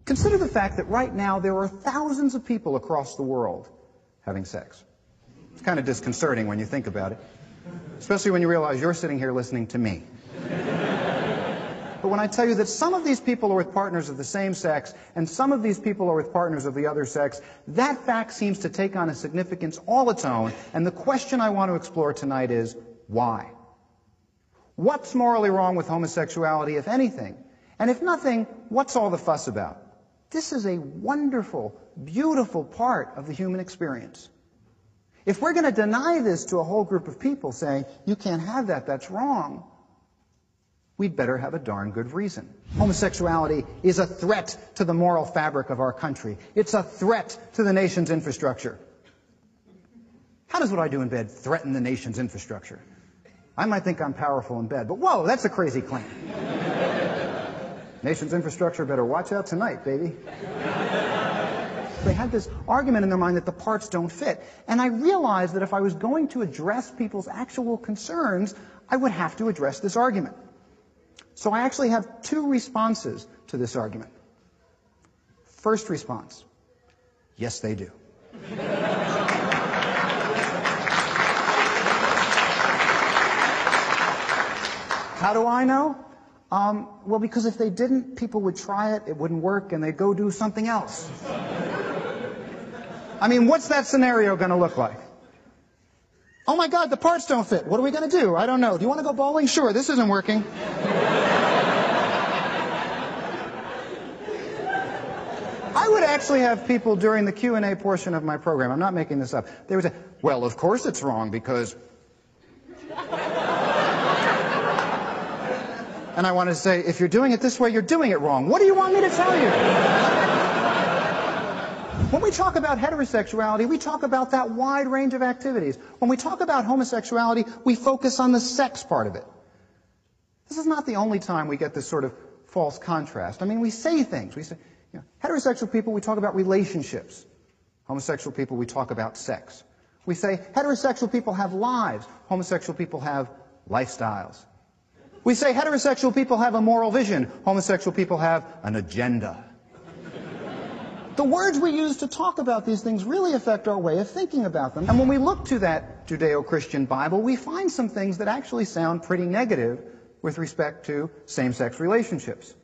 Consider the fact that right now there are thousands of people across the world having sex. It's kind of disconcerting when you think about it, especially when you realize you're sitting here listening to me. But when I tell you that some of these people are with partners of the same sex and some of these people are with partners of the other sex, that fact seems to take on a significance all its own, and the question I want to explore tonight is, why? What's morally wrong with homosexuality, if anything? And if nothing, what's all the fuss about? This is a wonderful, beautiful part of the human experience. If we're going to deny this to a whole group of people saying, you can't have that, that's wrong, we'd better have a darn good reason. Homosexuality is a threat to the moral fabric of our country. It's a threat to the nation's infrastructure. How does what I do in bed threaten the nation's infrastructure? I might think I'm powerful in bed, but whoa, that's a crazy claim. Nation's infrastructure better watch out tonight, baby. They had this argument in their mind that the parts don't fit. And I realized that if I was going to address people's actual concerns, I would have to address this argument. So I actually have two responses to this argument. First response, yes, they do. How do I know? Well, because if they didn't, people would try it, it wouldn't work, and they'd go do something else. I mean, what's that scenario going to look like? Oh my God, the parts don't fit. What are we going to do? I don't know. Do you want to go bowling? Sure, this isn't working. I would actually have people during the Q&A portion of my program, I'm not making this up, they would say, well, of course it's wrong because... And I want to say, if you're doing it this way, you're doing it wrong. What do you want me to tell you? When we talk about heterosexuality, we talk about that wide range of activities. When we talk about homosexuality, we focus on the sex part of it. This is not the only time we get this sort of false contrast. I mean, we say things. We say, you know, heterosexual people, we talk about relationships. Homosexual people, we talk about sex. We say heterosexual people have lives. Homosexual people have lifestyles. We say heterosexual people have a moral vision. Homosexual people have an agenda. The words we use to talk about these things really affect our way of thinking about them. And when we look to that Judeo-Christian Bible, we find some things that actually sound pretty negative with respect to same-sex relationships.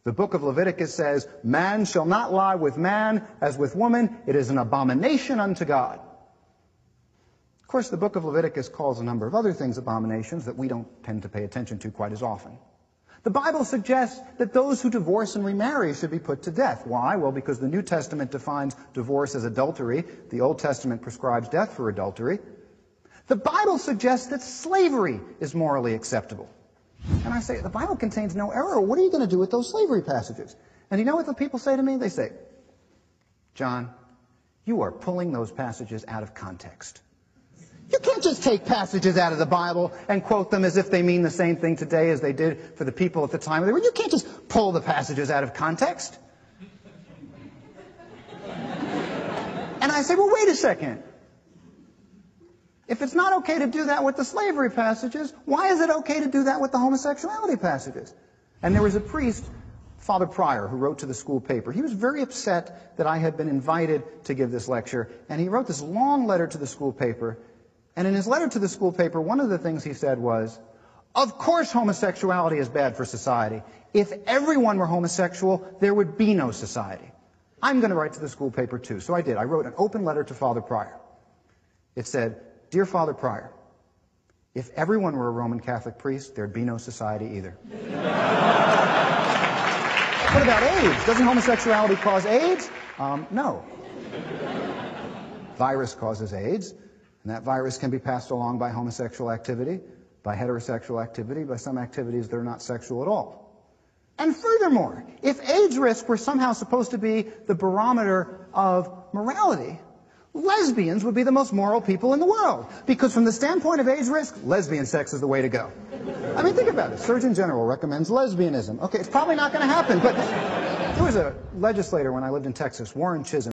The book of Leviticus says, man shall not lie with man as with woman. It is an abomination unto God. Of course, the book of Leviticus calls a number of other things abominations that we don't tend to pay attention to quite as often. The Bible suggests that those who divorce and remarry should be put to death. Why? Well, because the New Testament defines divorce as adultery. The Old Testament prescribes death for adultery. The Bible suggests that slavery is morally acceptable. And I say, the Bible contains no error. What are you going to do with those slavery passages? And you know what the people say to me? They say, John, you are pulling those passages out of context. You can't just take passages out of the Bible and quote them as if they mean the same thing today as they did for the people at the time. You can't just pull the passages out of context. And I say, well, wait a second. If it's not okay to do that with the slavery passages, why is it okay to do that with the homosexuality passages? And there was a priest, Father Pryor, who wrote to the school paper. He was very upset that I had been invited to give this lecture, and he wrote this long letter to the school paper. And in his letter to the school paper, one of the things he said was, of course homosexuality is bad for society. If everyone were homosexual, there would be no society. I'm going to write to the school paper too. So I did. I wrote an open letter to Father Pryor. It said, Dear Father Pryor, if everyone were a Roman Catholic priest, there'd be no society either. What about AIDS? Doesn't homosexuality cause AIDS? No. Virus causes AIDS. And that virus can be passed along by homosexual activity, by heterosexual activity, by some activities that are not sexual at all. And furthermore, if AIDS risk were somehow supposed to be the barometer of morality, lesbians would be the most moral people in the world. Because from the standpoint of AIDS risk, lesbian sex is the way to go. I mean, think about it. Surgeon General recommends lesbianism. Okay, it's probably not going to happen, but there was a legislator when I lived in Texas, Warren Chisholm.